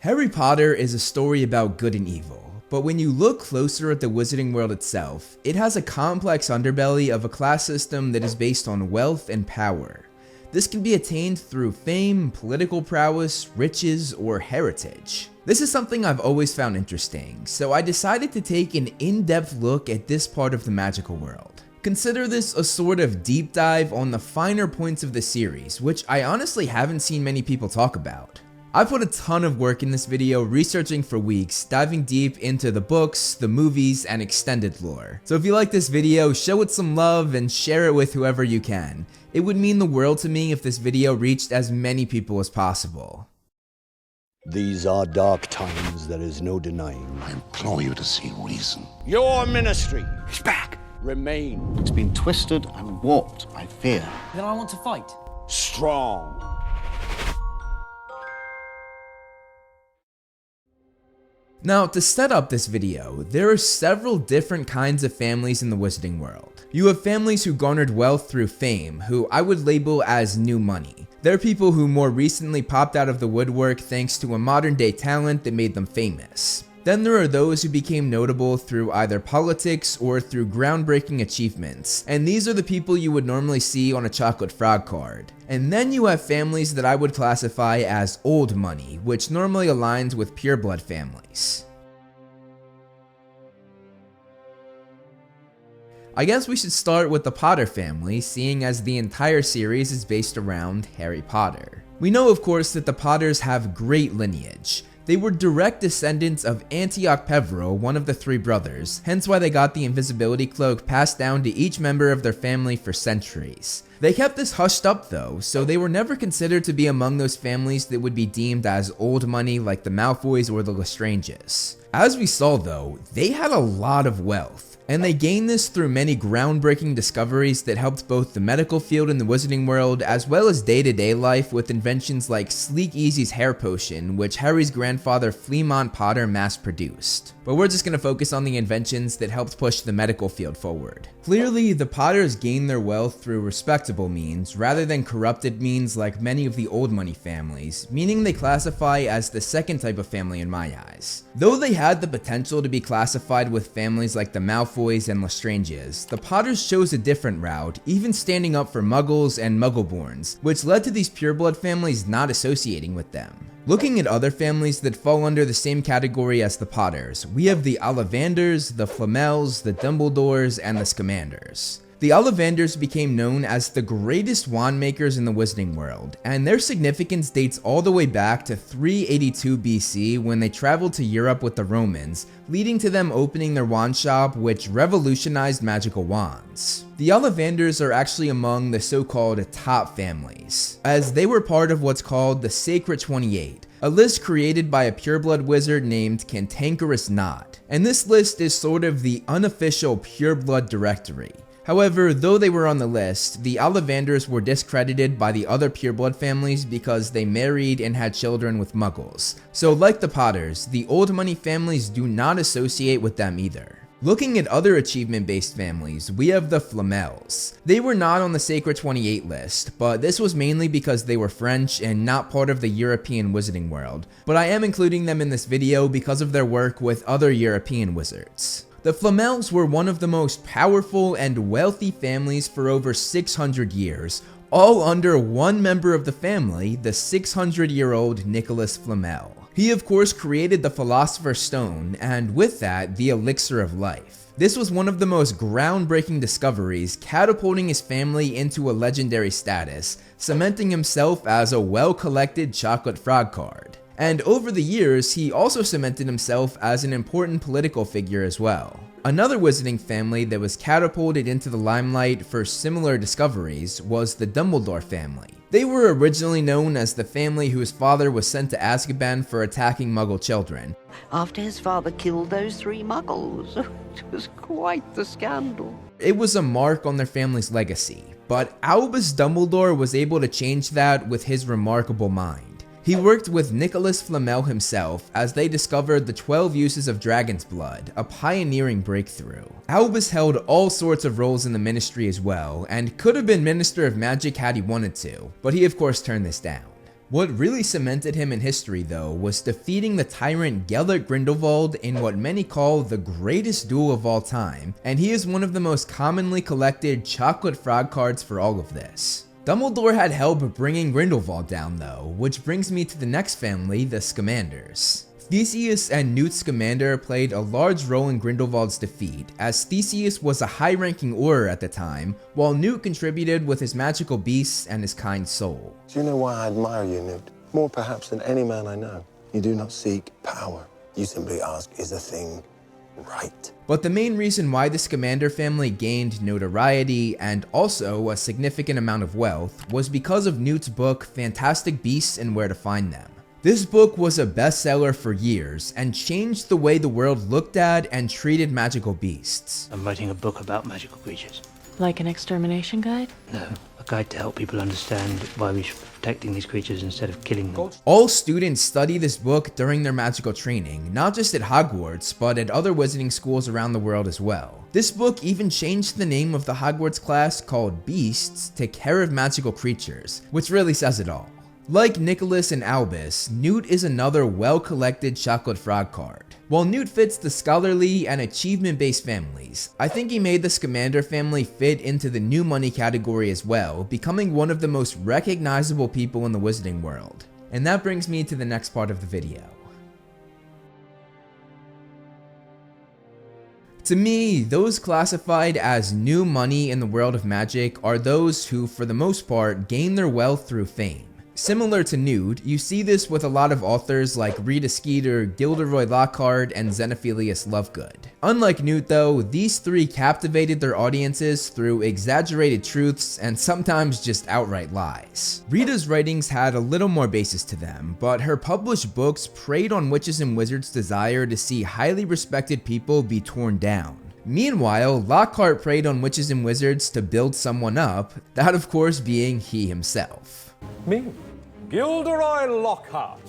Harry Potter is a story about good and evil, but when you look closer at the wizarding world itself, it has a complex underbelly of a class system that is based on wealth and power. This can be attained through fame, political prowess, riches, or heritage. This is something I've always found interesting, so I decided to take an in-depth look at this part of the magical world. Consider this a sort of deep dive on the finer points of the series, which I honestly haven't seen many people talk about. I put a ton of work in this video, researching for weeks, diving deep into the books, the movies, and extended lore. So if you like this video, show it some love and share it with whoever you can. It would mean the world to me if this video reached as many people as possible. These are dark times, there is no denying. I implore you to see reason. Your ministry He's back. remain It's been twisted and warped by fear. Then I want to fight. strong. Now, to set up this video, there are several different kinds of families in the wizarding world. You have families who garnered wealth through fame, who I would label as new money. They're people who more recently popped out of the woodwork thanks to a modern day talent that made them famous. Then there are those who became notable through either politics or through groundbreaking achievements, and these are the people you would normally see on a chocolate frog card. And then you have families that I would classify as old money, which normally aligns with pureblood families. I guess we should start with the Potter family, seeing as the entire series is based around Harry Potter. We know of course that the Potters have great lineage. They were direct descendants of Antioch Peverell, one of the three brothers, hence why they got the invisibility cloak passed down to each member of their family for centuries. They kept this hushed up though, so they were never considered to be among those families that would be deemed as old money like the Malfoys or the Lestranges. As we saw though, they had a lot of wealth. And they gained this through many groundbreaking discoveries that helped both the medical field and the wizarding world, as well as day-to-day life with inventions like Sleek Easy's hair potion, which Harry's grandfather Fleamont Potter mass-produced. But we're just going to focus on the inventions that helped push the medical field forward. Clearly, the Potters gained their wealth through respectable means, rather than corrupted means like many of the old money families, meaning they classify as the second type of family in my eyes. Though they had the potential to be classified with families like the Malfoys and Lestranges, the Potters chose a different route, even standing up for Muggles and Muggleborns, which led to these pureblood families not associating with them. Looking at other families that fall under the same category as the Potters, we have the Ollivanders, the Flamels, the Dumbledores, and the Scamanders. The Ollivanders became known as the greatest wand makers in the wizarding world, and their significance dates all the way back to 382 BC when they traveled to Europe with the Romans, leading to them opening their wand shop, which revolutionized magical wands. The Ollivanders are actually among the so-called top families, as they were part of what's called the Sacred 28, a list created by a pureblood wizard named Cantankerous Knot, and this list is sort of the unofficial pureblood directory. However, though they were on the list, the Ollivanders were discredited by the other pureblood families because they married and had children with Muggles. So like the Potters, the old money families do not associate with them either. Looking at other achievement-based families, we have the Flamels. They were not on the Sacred 28 list, but this was mainly because they were French and not part of the European wizarding world, but I am including them in this video because of their work with other European wizards. The Flamels were one of the most powerful and wealthy families for over 600 years, all under one member of the family, the 600-year-old Nicholas Flamel. He of course created the Philosopher's Stone, and with that, the Elixir of Life. This was one of the most groundbreaking discoveries, catapulting his family into a legendary status, cementing himself as a well-collected chocolate frog card. And over the years, he also cemented himself as an important political figure as well. Another wizarding family that was catapulted into the limelight for similar discoveries was the Dumbledore family. They were originally known as the family whose father was sent to Azkaban for attacking Muggle children. After his father killed those 3 Muggles, it was quite the scandal. It was a mark on their family's legacy, but Albus Dumbledore was able to change that with his remarkable mind. He worked with Nicholas Flamel himself as they discovered the 12 uses of dragon's blood, a pioneering breakthrough. Albus held all sorts of roles in the ministry as well, and could have been Minister of Magic had he wanted to, but he of course turned this down. What really cemented him in history though was defeating the tyrant Gellert Grindelwald in what many call the greatest duel of all time, and he is one of the most commonly collected chocolate frog cards for all of this. Dumbledore had help bringing Grindelwald down though, which brings me to the next family, the Scamanders. Theseus and Newt Scamander played a large role in Grindelwald's defeat, as Theseus was a high-ranking Auror at the time, while Newt contributed with his magical beasts and his kind soul. Do you know why I admire you, Newt? More perhaps than any man I know. You do not seek power. You simply ask, is a thing right? But the main reason why the Scamander family gained notoriety and also a significant amount of wealth was because of Newt's book Fantastic Beasts and Where to Find Them. This book was a bestseller for years and changed the way the world looked at and treated magical beasts. I'm writing a book about magical creatures. Like an extermination guide? No, a guide to help people understand why we should be protecting these creatures instead of killing them. All students study this book during their magical training, not just at Hogwarts, but at other wizarding schools around the world as well. This book even changed the name of the Hogwarts class called Beasts to Care of Magical Creatures, which really says it all. Like Nicholas and Albus, Newt is another well-collected chocolate frog card. While Newt fits the scholarly and achievement-based families, I think he made the Scamander family fit into the new money category as well, becoming one of the most recognizable people in the wizarding world. And that brings me to the next part of the video. To me, those classified as new money in the world of magic are those who, for the most part, gain their wealth through fame. Similar to Newt, you see this with a lot of authors like Rita Skeeter, Gilderoy Lockhart, and Xenophilius Lovegood. Unlike Newt though, these three captivated their audiences through exaggerated truths and sometimes just outright lies. Rita's writings had a little more basis to them, but her published books preyed on witches and wizards' desire to see highly respected people be torn down. Meanwhile, Lockhart preyed on witches and wizards to build someone up, that of course being he himself. Me, Gilderoy Lockhart.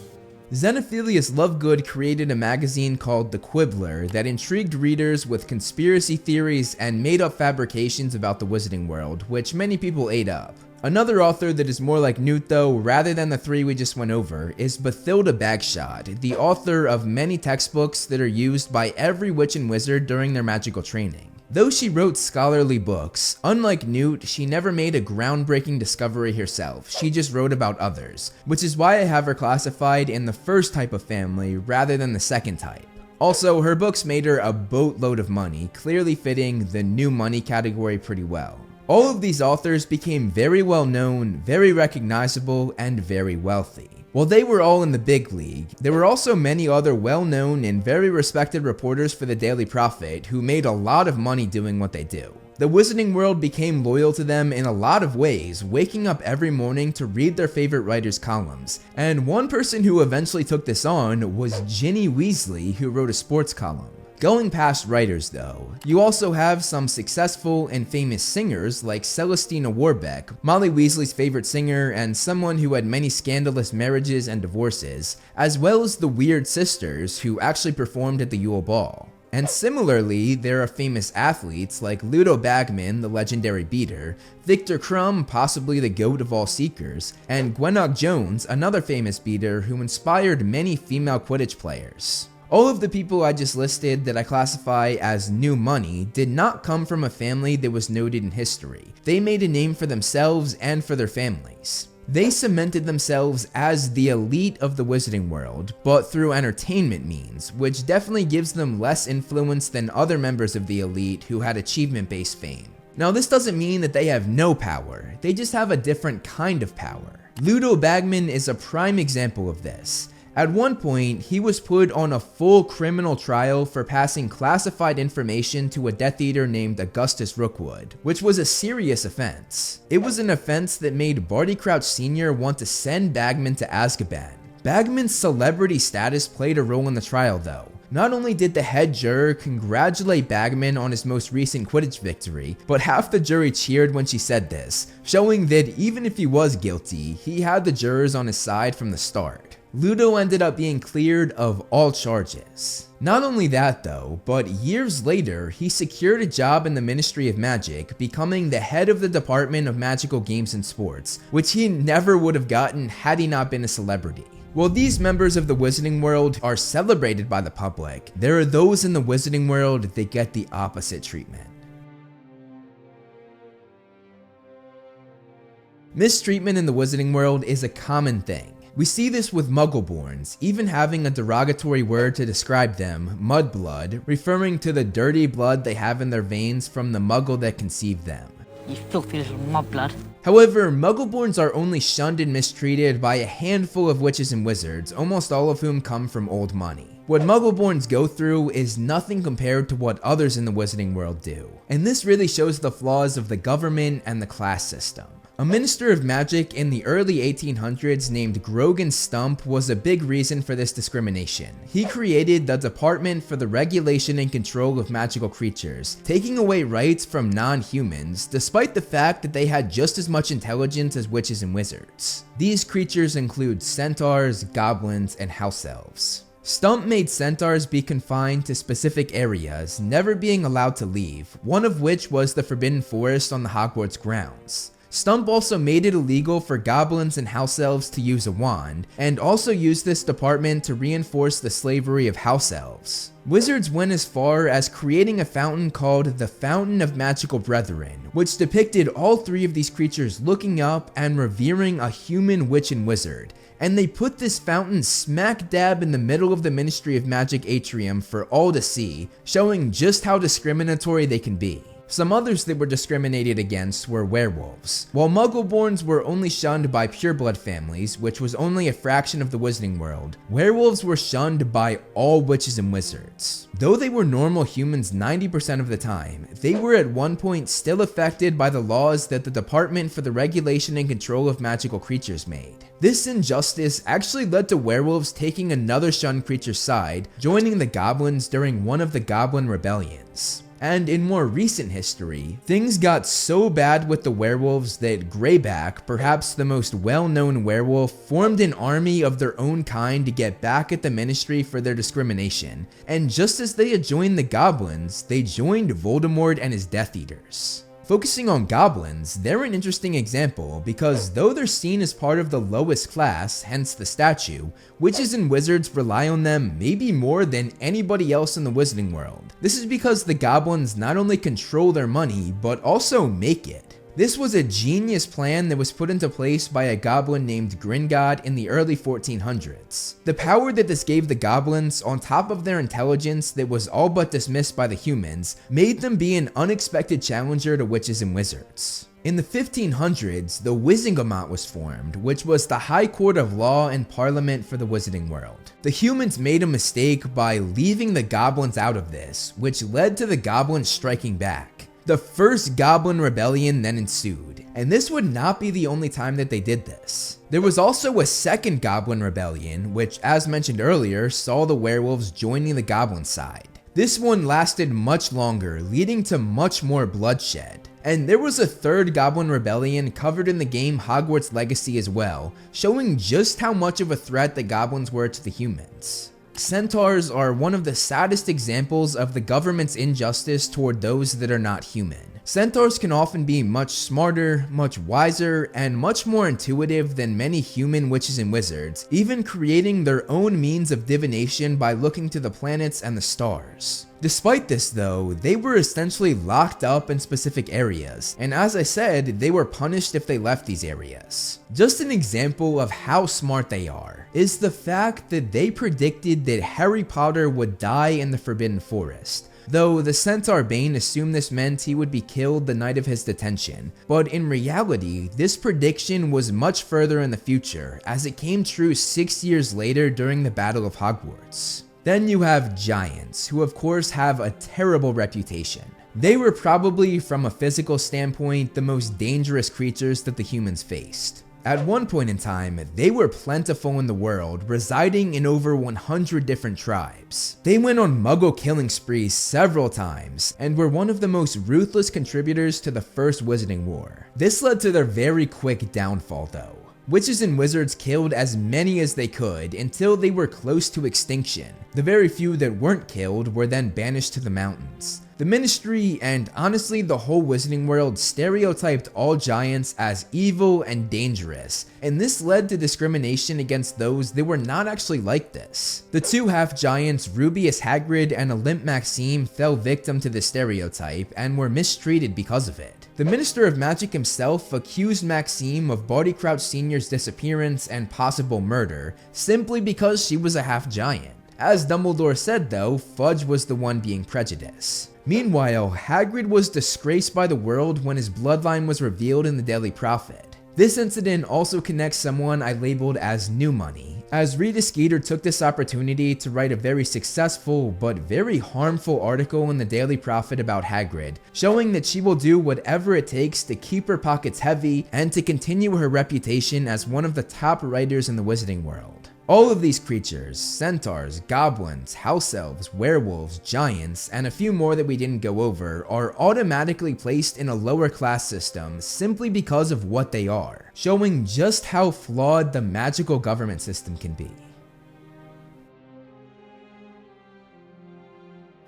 Xenophilius Lovegood created a magazine called The Quibbler that intrigued readers with conspiracy theories and made-up fabrications about the wizarding world, which many people ate up. Another author that is more like Newt though, rather than the three we just went over, is Bathilda Bagshot, the author of many textbooks that are used by every witch and wizard during their magical training. Though she wrote scholarly books, unlike Newt, she never made a groundbreaking discovery herself, she just wrote about others, which is why I have her classified in the first type of family rather than the second type. Also, her books made her a boatload of money, clearly fitting the new money category pretty well. All of these authors became very well known, very recognizable, and very wealthy. While they were all in the big league, there were also many other well-known and very respected reporters for the Daily Prophet who made a lot of money doing what they do. The wizarding world became loyal to them in a lot of ways, waking up every morning to read their favorite writers' columns. And one person who eventually took this on was Ginny Weasley, who wrote a sports column. Going past writers though, you also have some successful and famous singers like Celestina Warbeck, Molly Weasley's favorite singer and someone who had many scandalous marriages and divorces, as well as the Weird Sisters who actually performed at the Yule Ball. And similarly, there are famous athletes like Ludo Bagman, the legendary beater, Victor Crumb, possibly the GOAT of all seekers, and Gwenog Jones, another famous beater who inspired many female Quidditch players. All of the people I just listed that I classify as new money did not come from a family that was noted in history. They made a name for themselves and for their families. They cemented themselves as the elite of the wizarding world, but through entertainment means, which definitely gives them less influence than other members of the elite who had achievement-based fame. Now this doesn't mean that they have no power, they just have a different kind of power. Ludo Bagman is a prime example of this. At one point, he was put on a full criminal trial for passing classified information to a Death Eater named Augustus Rookwood, which was a serious offense. It was an offense that made Barty Crouch Sr. want to send Bagman to Azkaban. Bagman's celebrity status played a role in the trial though. Not only did the head juror congratulate Bagman on his most recent Quidditch victory, but half the jury cheered when she said this, showing that even if he was guilty, he had the jurors on his side from the start. Ludo ended up being cleared of all charges. Not only that though, but years later, he secured a job in the Ministry of Magic, becoming the head of the Department of Magical Games and Sports, which he never would have gotten had he not been a celebrity. While these members of the Wizarding World are celebrated by the public, there are those in the Wizarding World that get the opposite treatment. Mistreatment in the Wizarding World is a common thing. We see this with Muggleborns, even having a derogatory word to describe them, mudblood, referring to the dirty blood they have in their veins from the Muggle that conceived them. You filthy little mudblood. However, Muggleborns are only shunned and mistreated by a handful of witches and wizards, almost all of whom come from old money. What Muggleborns go through is nothing compared to what others in the Wizarding World do, and this really shows the flaws of the government and the class system. A minister of magic in the early 1800s named Grogan Stump was a big reason for this discrimination. He created the Department for the Regulation and Control of Magical Creatures, taking away rights from non-humans, despite the fact that they had just as much intelligence as witches and wizards. These creatures include centaurs, goblins, and house elves. Stump made centaurs be confined to specific areas, never being allowed to leave, one of which was the Forbidden Forest on the Hogwarts grounds. Stump also made it illegal for goblins and house elves to use a wand, and also used this department to reinforce the slavery of house elves. Wizards went as far as creating a fountain called the Fountain of Magical Brethren, which depicted all three of these creatures looking up and revering a human witch and wizard, and they put this fountain smack dab in the middle of the Ministry of Magic atrium for all to see, showing just how discriminatory they can be. Some others that were discriminated against were werewolves. While Muggleborns were only shunned by pureblood families, which was only a fraction of the Wizarding World, werewolves were shunned by all witches and wizards. Though they were normal humans 90% of the time, they were at one point still affected by the laws that the Department for the Regulation and Control of Magical Creatures made. This injustice actually led to werewolves taking another shunned creature's side, joining the goblins during one of the Goblin Rebellions. And in more recent history, things got so bad with the werewolves that Greyback, perhaps the most well-known werewolf, formed an army of their own kind to get back at the Ministry for their discrimination. And just as they had joined the goblins, they joined Voldemort and his Death Eaters. Focusing on goblins, they're an interesting example because though they're seen as part of the lowest class, hence the statue, witches and wizards rely on them maybe more than anybody else in the Wizarding World. This is because the goblins not only control their money, but also make it. This was a genius plan that was put into place by a goblin named Gringotts in the early 1400s. The power that this gave the goblins, on top of their intelligence that was all but dismissed by the humans, made them be an unexpected challenger to witches and wizards. In the 1500s, the Wizengamot was formed, which was the high court of law and parliament for the Wizarding World. The humans made a mistake by leaving the goblins out of this, which led to the goblins striking back. The first Goblin Rebellion then ensued, and this would not be the only time that they did this. There was also a second Goblin Rebellion, which, as mentioned earlier, saw the werewolves joining the goblin side. This one lasted much longer, leading to much more bloodshed. And there was a third Goblin Rebellion covered in the game Hogwarts Legacy as well, showing just how much of a threat the goblins were to the humans. Centaurs are one of the saddest examples of the government's injustice toward those that are not human. Centaurs can often be much smarter, much wiser, and much more intuitive than many human witches and wizards, even creating their own means of divination by looking to the planets and the stars. Despite this though, they were essentially locked up in specific areas, and as I said, they were punished if they left these areas. Just an example of how smart they are is the fact that they predicted that Harry Potter would die in the Forbidden Forest. Though the Centaur Bane assumed this meant he would be killed the night of his detention, but in reality, this prediction was much further in the future, as it came true 6 years later during the Battle of Hogwarts. Then you have giants, who of course have a terrible reputation. They were probably, from a physical standpoint, the most dangerous creatures that the humans faced. At one point in time, they were plentiful in the world, residing in over 100 different tribes. They went on Muggle killing sprees several times, and were one of the most ruthless contributors to the First Wizarding War. This led to their very quick downfall though. Witches and wizards killed as many as they could until they were close to extinction. The very few that weren't killed were then banished to the mountains. The Ministry, and honestly the whole Wizarding world, stereotyped all giants as evil and dangerous, and this led to discrimination against those that were not actually like this. The two half-giants, Rubeus Hagrid and Olympe Maxime, fell victim to this stereotype and were mistreated because of it. The Minister of Magic himself accused Maxime of Barty Crouch Sr.'s disappearance and possible murder, simply because she was a half-giant. As Dumbledore said though, Fudge was the one being prejudiced. Meanwhile, Hagrid was disgraced by the world when his bloodline was revealed in the Daily Prophet. This incident also connects someone I labeled as New Money, as Rita Skeeter took this opportunity to write a very successful but very harmful article in the Daily Prophet about Hagrid, showing that she will do whatever it takes to keep her pockets heavy and to continue her reputation as one of the top writers in the Wizarding world. All of these creatures, centaurs, goblins, house elves, werewolves, giants, and a few more that we didn't go over, are automatically placed in a lower class system simply because of what they are, showing just how flawed the magical government system can be.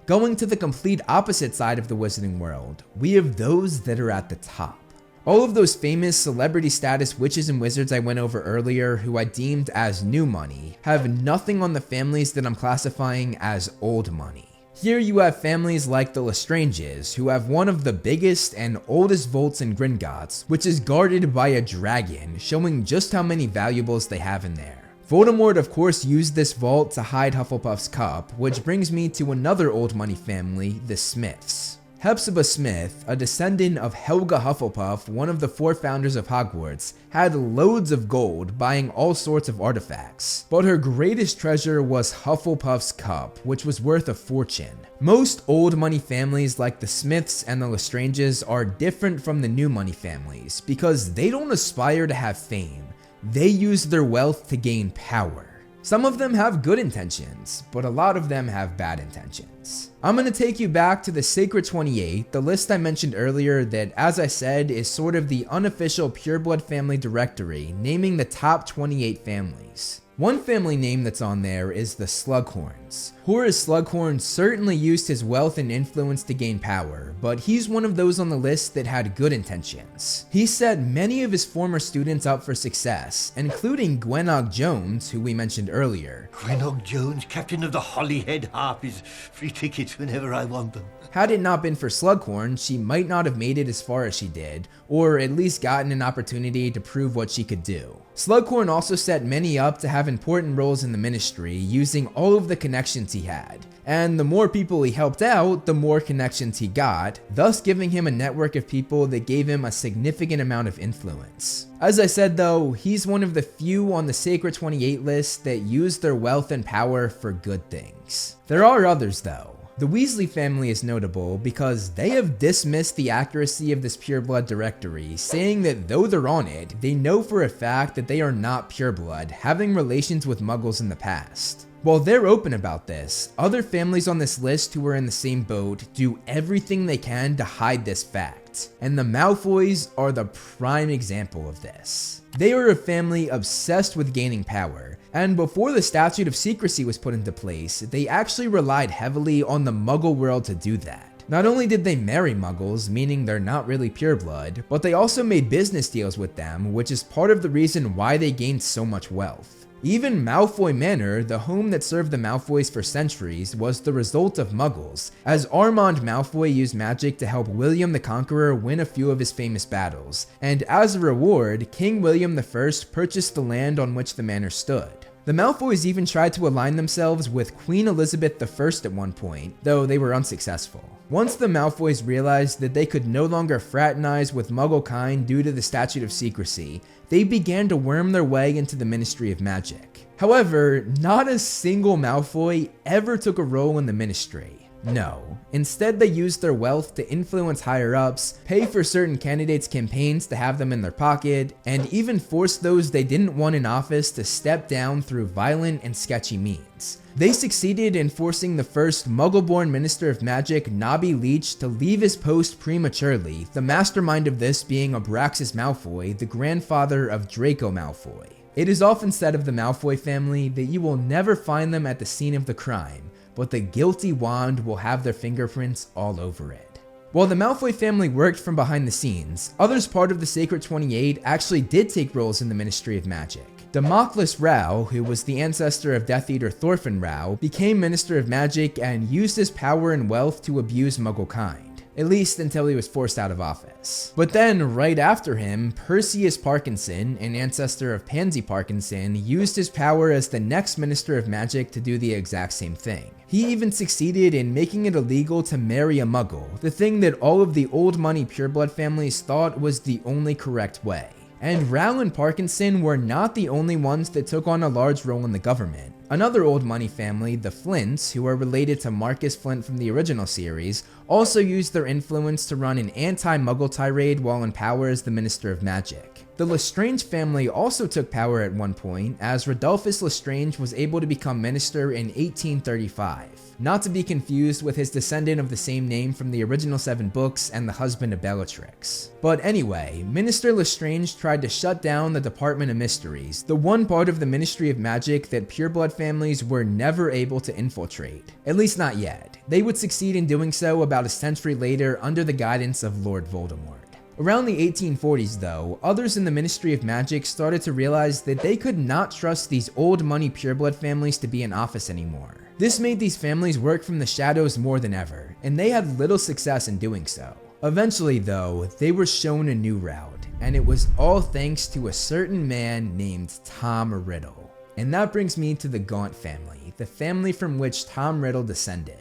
Going to the complete opposite side of the Wizarding world, we have those that are at the top. All of those famous celebrity status witches and wizards I went over earlier, who I deemed as new money, have nothing on the families that I'm classifying as old money. Here you have families like the Lestranges, who have one of the biggest and oldest vaults in Gringotts, which is guarded by a dragon, showing just how many valuables they have in there. Voldemort of course used this vault to hide Hufflepuff's cup, which brings me to another old money family, the Smiths. Hepzibah Smith, a descendant of Helga Hufflepuff, one of the 4 founders of Hogwarts, had loads of gold, buying all sorts of artifacts. But her greatest treasure was Hufflepuff's cup, which was worth a fortune. Most old money families like the Smiths and the Lestranges are different from the new money families, because they don't aspire to have fame. They use their wealth to gain power. Some of them have good intentions, but a lot of them have bad intentions. I'm going to take you back to the Sacred 28, the list I mentioned earlier that, as I said, is sort of the unofficial pureblood family directory, naming the top 28 families. One family name that's on there is the Slughorns. Horace Slughorn certainly used his wealth and influence to gain power, but he's one of those on the list that had good intentions. He set many of his former students up for success, including Gwenog Jones, who we mentioned earlier. Gwenog Jones, captain of the Holyhead Harpies. Free tickets whenever I want them. Had it not been for Slughorn, she might not have made it as far as she did, or at least gotten an opportunity to prove what she could do. Slughorn also set many up to have important roles in the Ministry, using all of the connections he had. And the more people he helped out, the more connections he got, thus giving him a network of people that gave him a significant amount of influence. As I said though, he's one of the few on the Sacred 28 list that used their wealth and power for good things. There are others though. The Weasley family is notable because they have dismissed the accuracy of this pureblood directory, saying that though they're on it, they know for a fact that they are not pureblood, having relations with muggles in the past. While they're open about this, other families on this list who are in the same boat do everything they can to hide this fact, and the Malfoys are the prime example of this. They are a family obsessed with gaining power, and before the Statute of Secrecy was put into place, they actually relied heavily on the Muggle world to do that. Not only did they marry Muggles, meaning they're not really pureblood, but they also made business deals with them, which is part of the reason why they gained so much wealth. Even Malfoy Manor, the home that served the Malfoys for centuries, was the result of Muggles, as Armand Malfoy used magic to help William the Conqueror win a few of his famous battles, and as a reward, King William I purchased the land on which the manor stood. The Malfoys even tried to align themselves with Queen Elizabeth I at one point, though they were unsuccessful. Once the Malfoys realized that they could no longer fraternize with Muggle-kind due to the Statute of Secrecy, they began to worm their way into the Ministry of Magic. However, not a single Malfoy ever took a role in the Ministry. No. Instead, they used their wealth to influence higher-ups, pay for certain candidates' campaigns to have them in their pocket, and even force those they didn't want in office to step down through violent and sketchy means. They succeeded in forcing the first Muggle-born Minister of Magic, Nobby Leach, to leave his post prematurely, the mastermind of this being Abraxas Malfoy, the grandfather of Draco Malfoy. It is often said of the Malfoy family that you will never find them at the scene of the crime, but the guilty wand will have their fingerprints all over it. While the Malfoy family worked from behind the scenes, others part of the Sacred 28 actually did take roles in the Ministry of Magic. Damocles Rao, who was the ancestor of Death Eater Thorfinn Rao, became Minister of Magic and used his power and wealth to abuse Muggle kind, at least until he was forced out of office. But then, right after him, Perseus Parkinson, an ancestor of Pansy Parkinson, used his power as the next Minister of Magic to do the exact same thing. He even succeeded in making it illegal to marry a Muggle, the thing that all of the old money pureblood families thought was the only correct way. And Rao and Parkinson were not the only ones that took on a large role in the government. Another old money family, the Flints, who are related to Marcus Flint from the original series, also used their influence to run an anti-Muggle tirade while in power as the Minister of Magic. The Lestrange family also took power at one point, as Rodolphus Lestrange was able to become minister in 1835. Not to be confused with his descendant of the same name from the original 7 books and the husband of Bellatrix. But anyway, Minister Lestrange tried to shut down the Department of Mysteries, the one part of the Ministry of Magic that pureblood families were never able to infiltrate. At least not yet. They would succeed in doing so about a century later under the guidance of Lord Voldemort. Around the 1840s though, others in the Ministry of Magic started to realize that they could not trust these old money pureblood families to be in office anymore. This made these families work from the shadows more than ever, and they had little success in doing so. Eventually though, they were shown a new route, and it was all thanks to a certain man named Tom Riddle. And that brings me to the Gaunt family, the family from which Tom Riddle descended.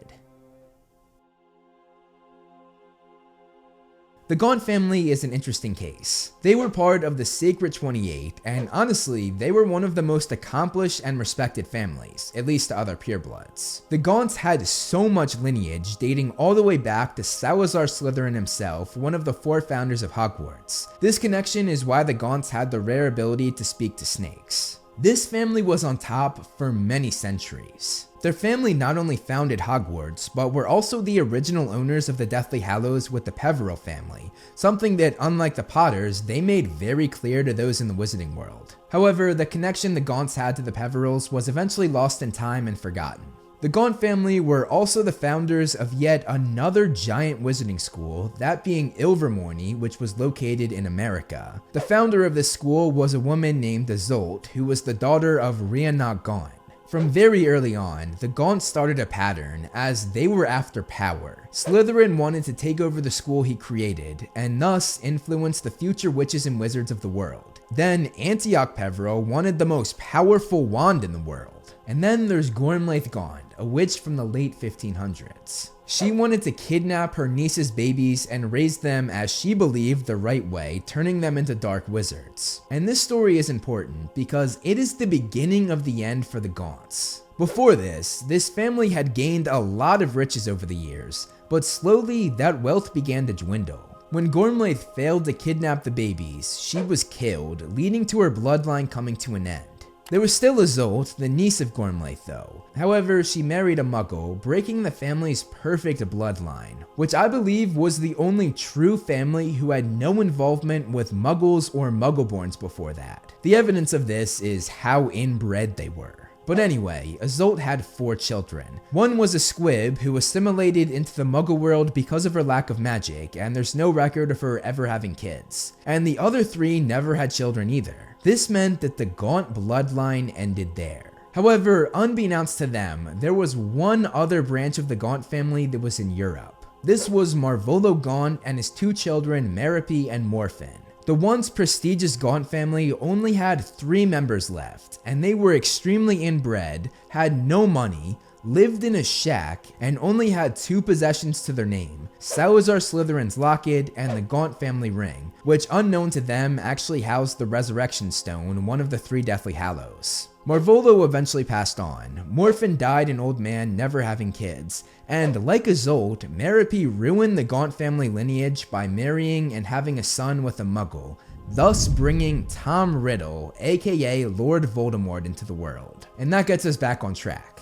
The Gaunt family is an interesting case. They were part of the Sacred 28, and honestly, they were one of the most accomplished and respected families, at least to other purebloods. The Gaunts had so much lineage dating all the way back to Salazar Slytherin himself, one of the 4 founders of Hogwarts. This connection is why the Gaunts had the rare ability to speak to snakes. This family was on top for many centuries. Their family not only founded Hogwarts, but were also the original owners of the Deathly Hallows with the Peveril family, something that, unlike the Potters, they made very clear to those in the wizarding world. However, the connection the Gaunts had to the Peverils was eventually lost in time and forgotten. The Gaunt family were also the founders of yet another giant wizarding school, that being Ilvermorny, which was located in America. The founder of this school was a woman named Isolde, who was the daughter of Rhiannon Gaunt. From very early on, the Gaunts started a pattern, as they were after power. Slytherin wanted to take over the school he created, and thus influence the future witches and wizards of the world. Then Antioch Peveril wanted the most powerful wand in the world. And then there's Gormlaith Gaunt, a witch from the late 1500s. She wanted to kidnap her niece's babies and raise them as she believed the right way, turning them into dark wizards. And this story is important because it is the beginning of the end for the Gaunts. Before this family had gained a lot of riches over the years, but slowly that wealth began to dwindle. When Gormlaith failed to kidnap the babies, she was killed, leading to her bloodline coming to an end. There was still Isolde, the niece of Gormlaith though. However, she married a Muggle, breaking the family's perfect bloodline, which I believe was the only true family who had no involvement with Muggles or Muggleborns before that. The evidence of this is how inbred they were. But anyway, Isolde had 4 children. One was a squib who assimilated into the Muggle world because of her lack of magic, and there's no record of her ever having kids. And the other 3 never had children either. This meant that the Gaunt bloodline ended there. However, unbeknownst to them, there was one other branch of the Gaunt family that was in Europe. This was Marvolo Gaunt and his 2 children, Merope and Morfin. The once prestigious Gaunt family only had 3 members left, and they were extremely inbred, had no money, lived in a shack, and only had 2 possessions to their name, Salazar Slytherin's locket and the Gaunt family ring, which unknown to them actually housed the Resurrection Stone, one of the 3 Deathly Hallows. Marvolo eventually passed on. Morfin died an old man, never having kids, and like Isolde, Merope ruined the Gaunt family lineage by marrying and having a son with a Muggle, thus bringing Tom Riddle, aka Lord Voldemort, into the world. And that gets us back on track.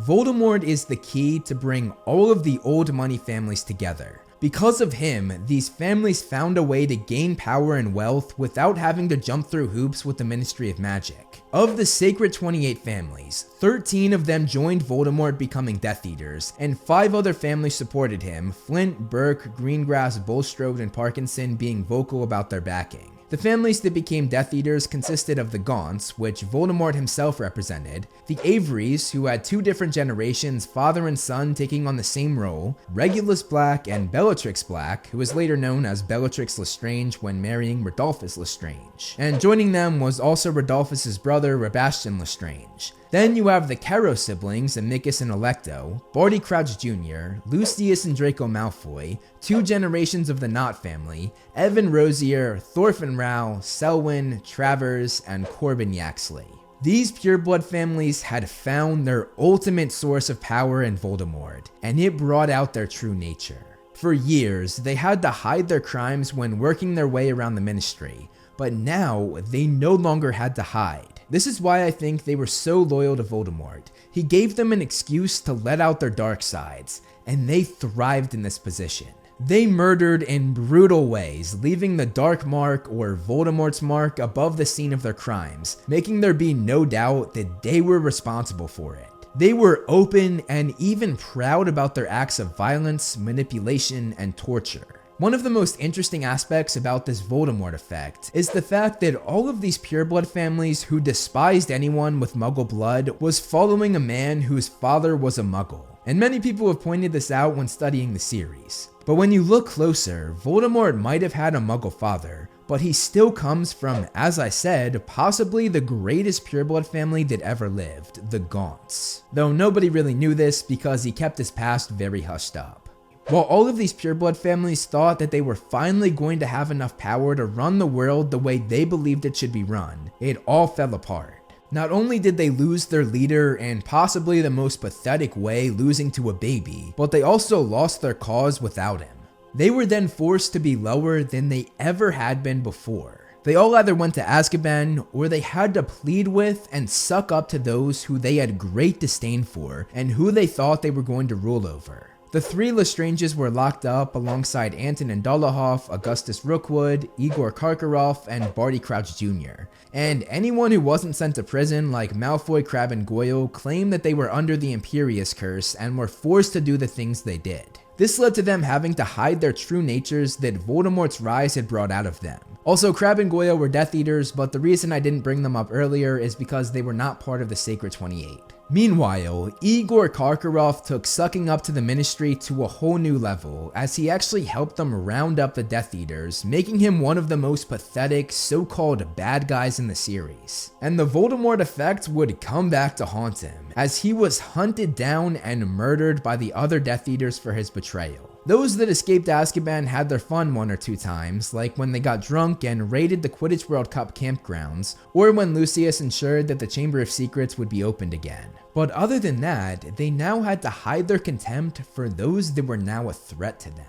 Voldemort is the key to bring all of the old money families together. Because of him, these families found a way to gain power and wealth without having to jump through hoops with the Ministry of Magic. Of the Sacred 28 families, 13 of them joined Voldemort becoming Death Eaters, and 5 other families supported him, Flint, Burke, Greengrass, Bulstrode, and Parkinson being vocal about their backing. The families that became Death Eaters consisted of the Gaunts, which Voldemort himself represented, the Averys, who had 2 different generations, father and son taking on the same role, Regulus Black, and Bellatrix Black, who was later known as Bellatrix Lestrange when marrying Rodolphus Lestrange. And joining them was also Rodolphus's brother, Sebastian Lestrange. Then you have the Caro siblings, Amicus and Alecto, Barty Crouch Jr., Lucius and Draco Malfoy, 2 generations of the Knott family, Evan Rosier, Thorfinn Rao, Selwyn, Travers, and Corbin Yaxley. These pureblood families had found their ultimate source of power in Voldemort, and it brought out their true nature. For years, they had to hide their crimes when working their way around the Ministry, but now they no longer had to hide. This is why I think they were so loyal to Voldemort. He gave them an excuse to let out their dark sides, and they thrived in this position. They murdered in brutal ways, leaving the dark mark or Voldemort's mark above the scene of their crimes, making there be no doubt that they were responsible for it. They were open and even proud about their acts of violence, manipulation, and torture. One of the most interesting aspects about this Voldemort effect is the fact that all of these pureblood families who despised anyone with Muggle blood was following a man whose father was a Muggle. And many people have pointed this out when studying the series. But when you look closer, Voldemort might have had a Muggle father, but he still comes from, as I said, possibly the greatest pureblood family that ever lived, the Gaunts. Though nobody really knew this because he kept his past very hushed up. While all of these pureblood families thought that they were finally going to have enough power to run the world the way they believed it should be run, it all fell apart. Not only did they lose their leader in possibly the most pathetic way, losing to a baby, but they also lost their cause without him. They were then forced to be lower than they ever had been before. They all either went to Azkaban, or they had to plead with and suck up to those who they had great disdain for and who they thought they were going to rule over. The 3 Lestranges were locked up alongside Antonin Dolohov, Augustus Rookwood, Igor Karkaroff, and Barty Crouch Jr. And anyone who wasn't sent to prison like Malfoy, Crabbe, and Goyle claimed that they were under the Imperius Curse and were forced to do the things they did. This led to them having to hide their true natures that Voldemort's rise had brought out of them. Also, Crabbe and Goyle were Death Eaters, but the reason I didn't bring them up earlier is because they were not part of the Sacred 28. Meanwhile, Igor Karkaroff took sucking up to the Ministry to a whole new level, as he actually helped them round up the Death Eaters, making him one of the most pathetic so-called bad guys in the series. And the Voldemort effect would come back to haunt him, as he was hunted down and murdered by the other Death Eaters for his betrayal. Those that escaped Azkaban had their fun 1 or 2 times, like when they got drunk and raided the Quidditch World Cup campgrounds, or when Lucius ensured that the Chamber of Secrets would be opened again. But other than that, they now had to hide their contempt for those that were now a threat to them.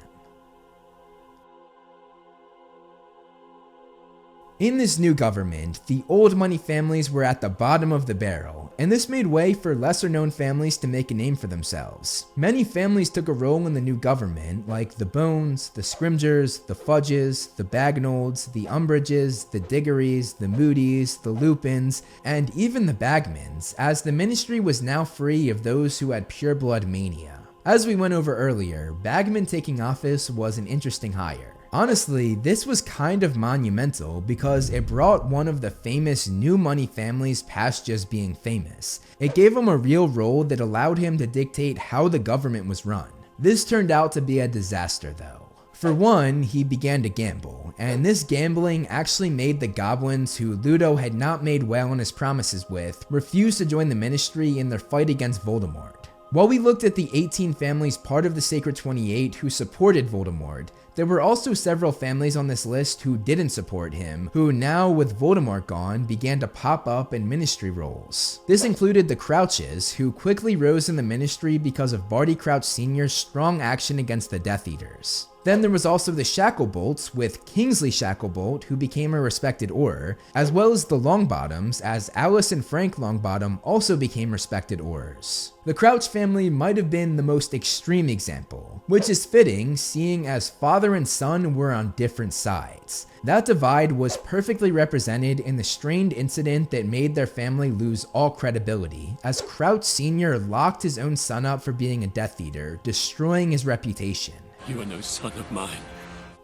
In this new government, the old money families were at the bottom of the barrel, and this made way for lesser known families to make a name for themselves. Many families took a role in the new government, like the Bones, the Scrimgers, the Fudges, the Bagnolds, the Umbridges, the Diggories, the Moody's, the Lupins, and even the Bagmans, as the Ministry was now free of those who had pureblood mania. As we went over earlier, Bagman taking office was an interesting hire. Honestly, this was kind of monumental because it brought one of the famous new money families past just being famous. It gave him a real role that allowed him to dictate how the government was run. This turned out to be a disaster though. For one, he began to gamble, and this gambling actually made the goblins who Ludo had not made well on his promises with refuse to join the Ministry in their fight against Voldemort. While we looked at the 18 families part of the Sacred 28 who supported Voldemort, there were also several families on this list who didn't support him, who now with Voldemort gone began to pop up in Ministry roles. This included the Crouches, who quickly rose in the Ministry because of Barty Crouch Sr.'s strong action against the Death Eaters. Then there was also the Shacklebolts with Kingsley Shacklebolt, who became a respected Auror, as well as the Longbottoms, as Alice and Frank Longbottom also became respected Aurors. The Crouch family might have been the most extreme example, which is fitting seeing as father and son were on different sides. That divide was perfectly represented in the strained incident that made their family lose all credibility, as Crouch Sr. locked his own son up for being a Death Eater, destroying his reputation. You are no son of mine.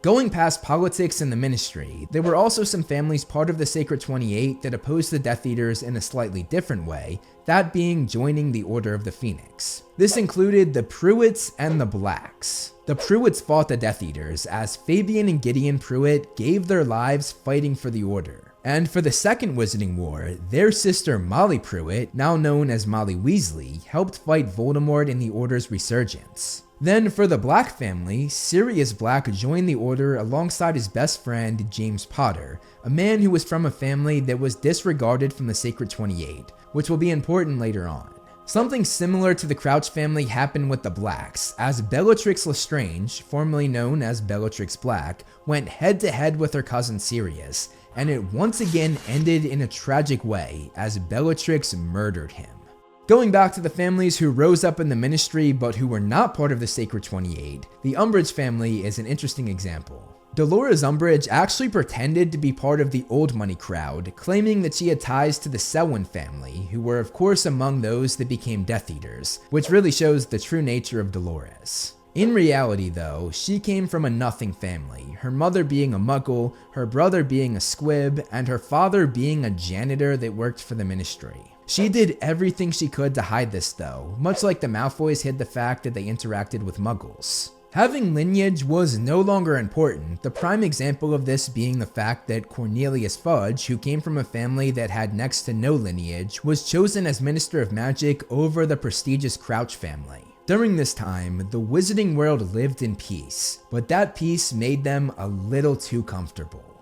Going past politics and the Ministry, there were also some families part of the Sacred 28 that opposed the Death Eaters in a slightly different way, that being joining the Order of the Phoenix. This included the Pruitts and the Blacks. The Pruitts fought the Death Eaters as Fabian and Gideon Pruitt gave their lives fighting for the Order. And for the Second Wizarding War, their sister Molly Pruitt, now known as Molly Weasley, helped fight Voldemort in the Order's resurgence. Then for the Black family, Sirius Black joined the Order alongside his best friend, James Potter, a man who was from a family that was disregarded from the Sacred 28, which will be important later on. Something similar to the Crouch family happened with the Blacks, as Bellatrix Lestrange, formerly known as Bellatrix Black, went head-to-head with her cousin Sirius, and it once again ended in a tragic way, as Bellatrix murdered him. Going back to the families who rose up in the Ministry but who were not part of the Sacred 28, the Umbridge family is an interesting example. Dolores Umbridge actually pretended to be part of the Old Money crowd, claiming that she had ties to the Selwyn family, who were of course among those that became Death Eaters, which really shows the true nature of Dolores. In reality though, she came from a nothing family, her mother being a Muggle, her brother being a Squib, and her father being a janitor that worked for the Ministry. She did everything she could to hide this though, much like the Malfoys hid the fact that they interacted with Muggles. Having lineage was no longer important, the prime example of this being the fact that Cornelius Fudge, who came from a family that had next to no lineage, was chosen as Minister of Magic over the prestigious Crouch family. During this time, the Wizarding World lived in peace, but that peace made them a little too comfortable.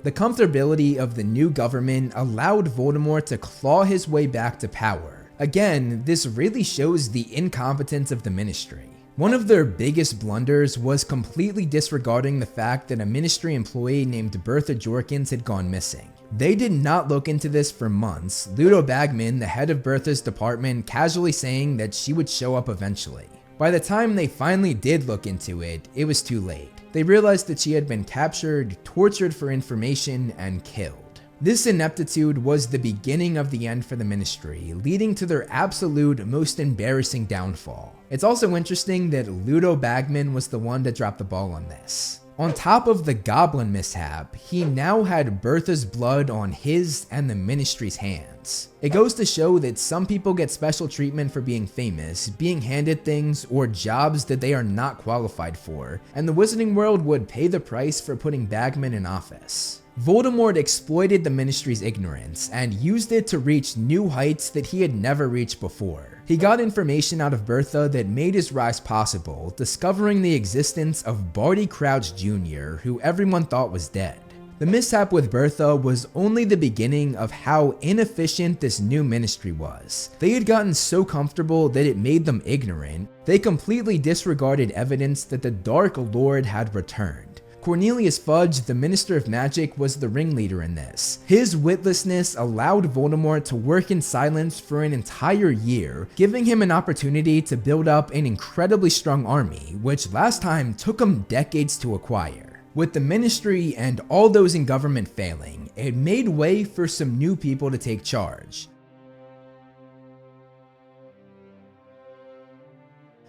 The comfortability of the new government allowed Voldemort to claw his way back to power. Again, this really shows the incompetence of the Ministry. One of their biggest blunders was completely disregarding the fact that a Ministry employee named Bertha Jorkins had gone missing. They did not look into this for months, Ludo Bagman, the head of Bertha's department, casually saying that she would show up eventually. By the time they finally did look into it, it was too late. They realized that she had been captured, tortured for information, and killed. This ineptitude was the beginning of the end for the Ministry, leading to their absolute most embarrassing downfall. It's also interesting that Ludo Bagman was the one to drop the ball on this. On top of the Goblin mishap, he now had Bertha's blood on his and the Ministry's hands. It goes to show that some people get special treatment for being famous, being handed things, or jobs that they are not qualified for, and the Wizarding World would pay the price for putting Bagman in office. Voldemort exploited the Ministry's ignorance and used it to reach new heights that he had never reached before. He got information out of Bertha that made his rise possible, discovering the existence of Barty Crouch Jr., who everyone thought was dead. The mishap with Bertha was only the beginning of how inefficient this new Ministry was. They had gotten so comfortable that it made them ignorant. They completely disregarded evidence that the Dark Lord had returned. Cornelius Fudge, the Minister of Magic, was the ringleader in this. His witlessness allowed Voldemort to work in silence for an entire year, giving him an opportunity to build up an incredibly strong army, which last time took him decades to acquire. With the Ministry and all those in government failing, it made way for some new people to take charge.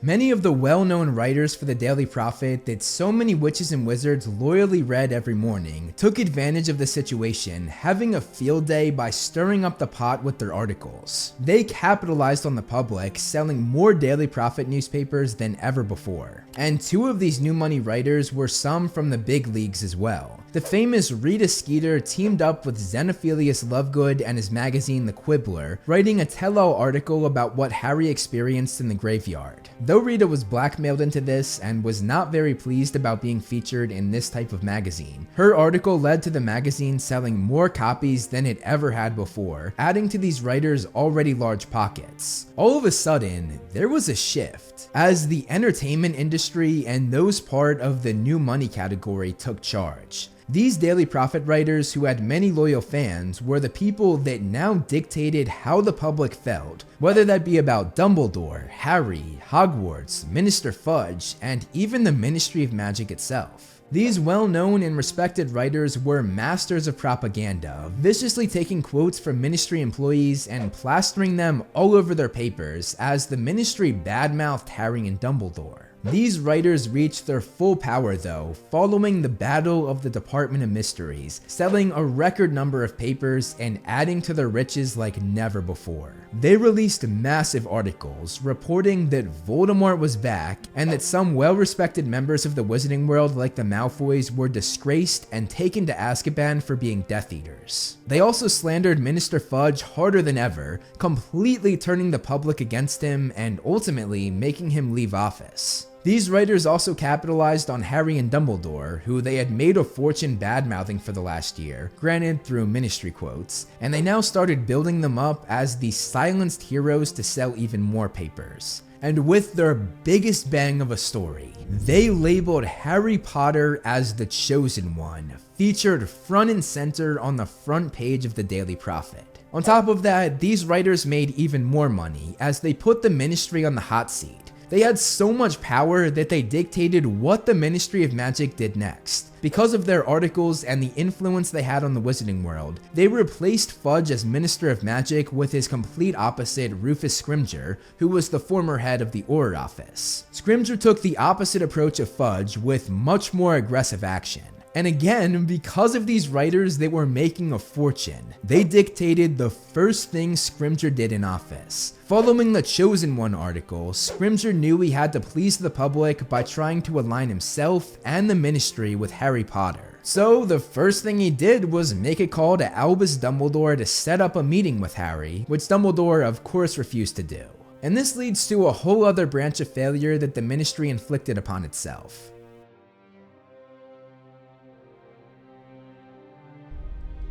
Many of the well-known writers for the Daily Prophet that so many witches and wizards loyally read every morning took advantage of the situation, having a field day by stirring up the pot with their articles. They capitalized on the public, selling more Daily Prophet newspapers than ever before. And two of these new money writers were some from the big leagues as well. The famous Rita Skeeter teamed up with Xenophilius Lovegood and his magazine The Quibbler, writing a tell-all article about what Harry experienced in the graveyard. Though Rita was blackmailed into this and was not very pleased about being featured in this type of magazine, her article led to the magazine selling more copies than it ever had before, adding to these writers' already large pockets. All of a sudden, there was a shift, as the entertainment industry and those part of the new money category took charge. These Daily Prophet writers, who had many loyal fans, were the people that now dictated how the public felt, whether that be about Dumbledore, Harry, Hogwarts, Minister Fudge, and even the Ministry of Magic itself. These well-known and respected writers were masters of propaganda, viciously taking quotes from ministry employees and plastering them all over their papers as the ministry badmouthed Harry and Dumbledore. These writers reached their full power though, following the Battle of the Department of Mysteries, selling a record number of papers and adding to their riches like never before. They released massive articles reporting that Voldemort was back and that some well-respected members of the Wizarding World like the Malfoys were disgraced and taken to Azkaban for being Death Eaters. They also slandered Minister Fudge harder than ever, completely turning the public against him and ultimately making him leave office. These writers also capitalized on Harry and Dumbledore, who they had made a fortune badmouthing for the last year, granted through ministry quotes, and they now started building them up as the silenced heroes to sell even more papers. And with their biggest bang of a story, they labeled Harry Potter as the Chosen One, featured front and center on the front page of the Daily Prophet. On top of that, these writers made even more money as they put the ministry on the hot seat. They had so much power that they dictated what the Ministry of Magic did next. Because of their articles and the influence they had on the Wizarding World, they replaced Fudge as Minister of Magic with his complete opposite, Rufus Scrimgeour, who was the former head of the Auror Office. Scrimgeour took the opposite approach of Fudge with much more aggressive action. And again, because of these writers that were making a fortune, they dictated the first thing Scrimgeour did in office. Following the Chosen One article, Scrimgeour knew he had to please the public by trying to align himself and the ministry with Harry Potter. So the first thing he did was make a call to Albus Dumbledore to set up a meeting with Harry, which Dumbledore of course refused to do. And this leads to a whole other branch of failure that the ministry inflicted upon itself.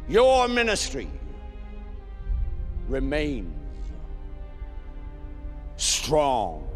Your ministry remains strong.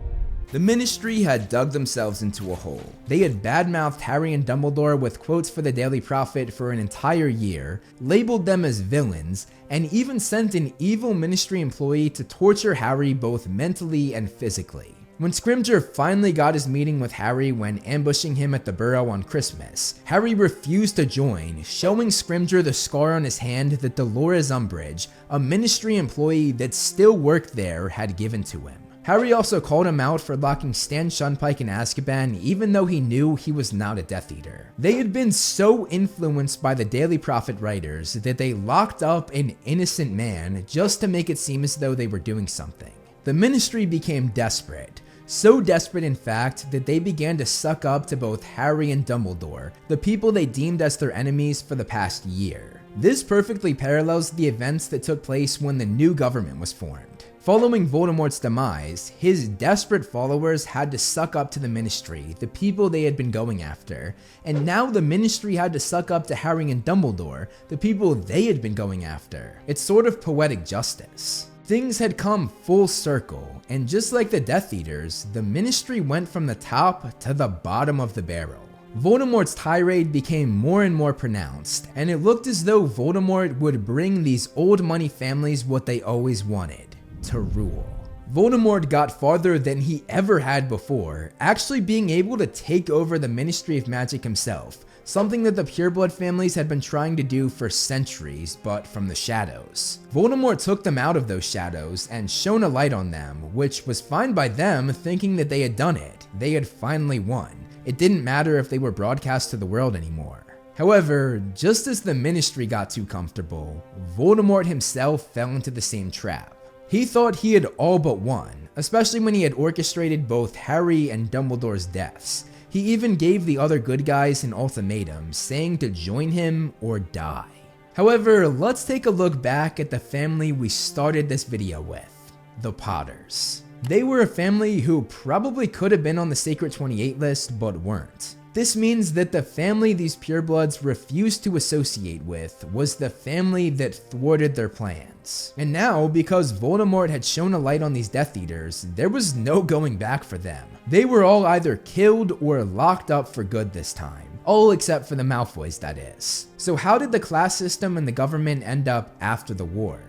The ministry had dug themselves into a hole. They had badmouthed Harry and Dumbledore with quotes for the Daily Prophet for an entire year, labeled them as villains, and even sent an evil ministry employee to torture Harry both mentally and physically. When Scrimgeour finally got his meeting with Harry when ambushing him at the Burrow on Christmas, Harry refused to join, showing Scrimgeour the scar on his hand that Dolores Umbridge, a ministry employee that still worked there, had given to him. Harry also called him out for locking Stan Shunpike in Azkaban even though he knew he was not a Death Eater. They had been so influenced by the Daily Prophet writers that they locked up an innocent man just to make it seem as though they were doing something. The ministry became desperate. So desperate in fact that they began to suck up to both Harry and Dumbledore, the people they deemed as their enemies for the past year. This perfectly parallels the events that took place when the new government was formed. Following Voldemort's demise, his desperate followers had to suck up to the ministry, the people they had been going after, and now the ministry had to suck up to Harry and Dumbledore, the people they had been going after. It's sort of poetic justice. Things had come full circle, and just like the Death Eaters, the ministry went from the top to the bottom of the barrel. Voldemort's tirade became more and more pronounced, and it looked as though Voldemort would bring these old money families what they always wanted: to rule. Voldemort got farther than he ever had before, actually being able to take over the Ministry of Magic himself, something that the pureblood families had been trying to do for centuries, but from the shadows. Voldemort took them out of those shadows and shone a light on them, which was fine by them, thinking that they had done it. They had finally won. It didn't matter if they were broadcast to the world anymore. However, just as the ministry got too comfortable, Voldemort himself fell into the same trap. He thought he had all but won, especially when he had orchestrated both Harry and Dumbledore's deaths. He even gave the other good guys an ultimatum, saying to join him or die. However, let's take a look back at the family we started this video with, the Potters. They were a family who probably could have been on the Sacred 28 list, but weren't. This means that the family these purebloods refused to associate with was the family that thwarted their plans. And now, because Voldemort had shone a light on these Death Eaters, there was no going back for them. They were all either killed or locked up for good this time. All except for the Malfoys, that is. So how did the class system and the government end up after the war?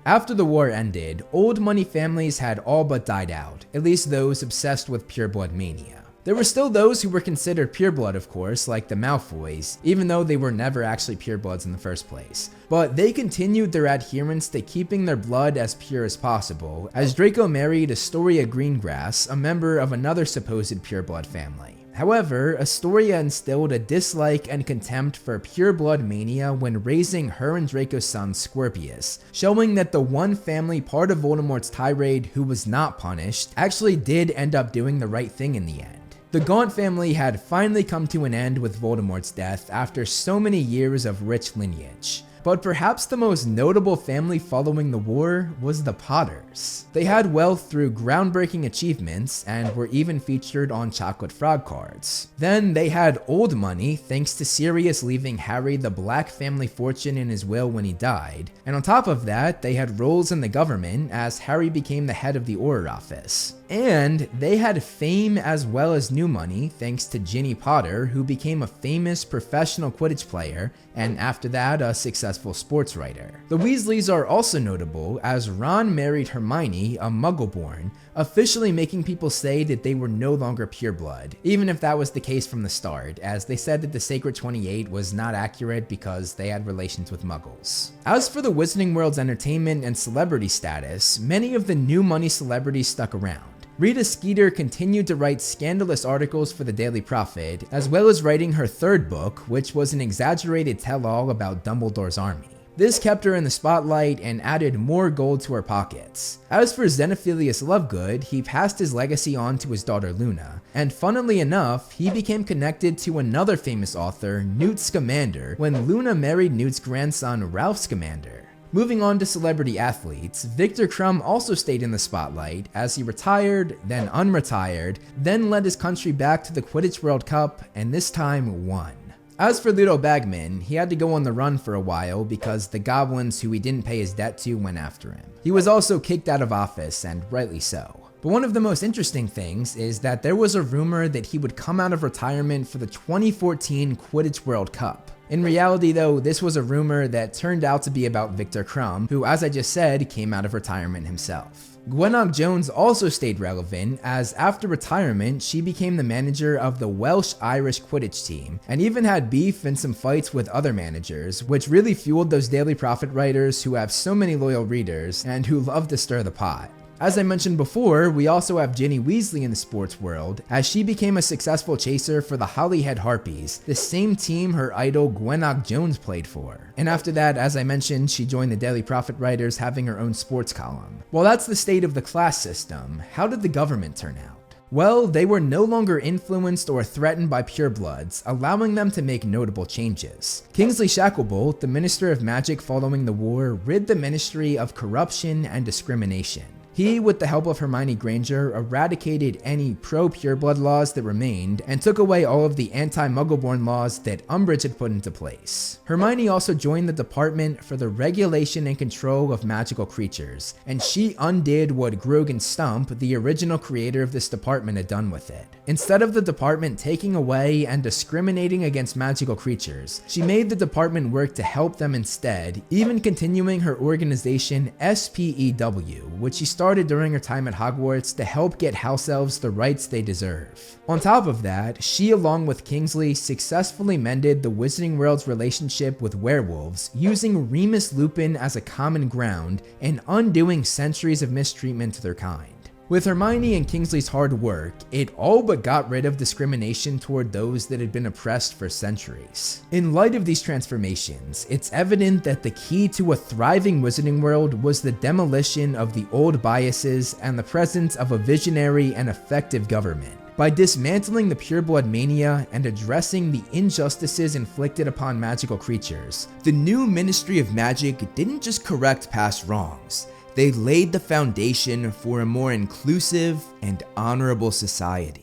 After the war ended, old money families had all but died out, at least those obsessed with pureblood mania. There were still those who were considered pureblood, of course, like the Malfoys, even though they were never actually purebloods in the first place. But they continued their adherence to keeping their blood as pure as possible, as Draco married Astoria Greengrass, a member of another supposed pureblood family. However, Astoria instilled a dislike and contempt for pureblood mania when raising her and Draco's son Scorpius, showing that the one family part of Voldemort's tirade who was not punished actually did end up doing the right thing in the end. The Gaunt family had finally come to an end with Voldemort's death after so many years of rich lineage. But perhaps the most notable family following the war was the Potters. They had wealth through groundbreaking achievements and were even featured on chocolate frog cards. Then they had old money thanks to Sirius leaving Harry the Black family fortune in his will when he died. And on top of that, they had roles in the government as Harry became the head of the Auror office. And they had fame as well as new money thanks to Ginny Potter, who became a famous professional Quidditch player and after that a successful sports writer. The Weasleys are also notable as Ron married Hermione, a Muggle-born, officially making people say that they were no longer pureblood, even if that was the case from the start, as they said that the Sacred 28 was not accurate because they had relations with Muggles. As for the Wizarding World's entertainment and celebrity status, many of the new money celebrities stuck around. Rita Skeeter continued to write scandalous articles for the Daily Prophet, as well as writing her third book, which was an exaggerated tell-all about Dumbledore's army. This kept her in the spotlight and added more gold to her pockets. As for Xenophilius Lovegood, he passed his legacy on to his daughter Luna, and funnily enough, he became connected to another famous author, Newt Scamander, when Luna married Newt's grandson Ralph Scamander. Moving on to celebrity athletes, Victor Crumb also stayed in the spotlight as he retired, then unretired, then led his country back to the Quidditch World Cup, and this time won. As for Ludo Bagman, he had to go on the run for a while because the goblins who he didn't pay his debt to went after him. He was also kicked out of office, and rightly so. But one of the most interesting things is that there was a rumor that he would come out of retirement for the 2014 Quidditch World Cup. In reality though, this was a rumor that turned out to be about Victor Crumb, who as I just said, came out of retirement himself. Gwenog Jones also stayed relevant, as after retirement, she became the manager of the Welsh-Irish Quidditch team, and even had beef and some fights with other managers, which really fueled those Daily Prophet writers who have so many loyal readers, and who love to stir the pot. As I mentioned before, we also have Ginny Weasley in the sports world, as she became a successful chaser for the Holyhead Harpies, the same team her idol Gwenog Jones played for. And after that, as I mentioned, she joined the Daily Prophet writers, having her own sports column. Well, that's the state of the class system. How did the government turn out? Well, they were no longer influenced or threatened by purebloods, allowing them to make notable changes. Kingsley Shacklebolt, the Minister of Magic following the war, rid the ministry of corruption and discrimination. He, with the help of Hermione Granger, eradicated any pro-pureblood laws that remained and took away all of the anti-Muggleborn laws that Umbridge had put into place. Hermione also joined the Department for the Regulation and Control of Magical Creatures, and she undid what Grogan Stump, the original creator of this department, had done with it. Instead of the department taking away and discriminating against magical creatures, she made the department work to help them instead, even continuing her organization SPEW, which she started during her time at Hogwarts to help get house elves the rights they deserve. On top of that, she along with Kingsley successfully mended the Wizarding World's relationship with werewolves, using Remus Lupin as a common ground and undoing centuries of mistreatment to their kind. With Hermione and Kingsley's hard work, it all but got rid of discrimination toward those that had been oppressed for centuries. In light of these transformations, it's evident that the key to a thriving Wizarding World was the demolition of the old biases and the presence of a visionary and effective government. By dismantling the pureblood mania and addressing the injustices inflicted upon magical creatures, the new Ministry of Magic didn't just correct past wrongs, they laid the foundation for a more inclusive and honorable society.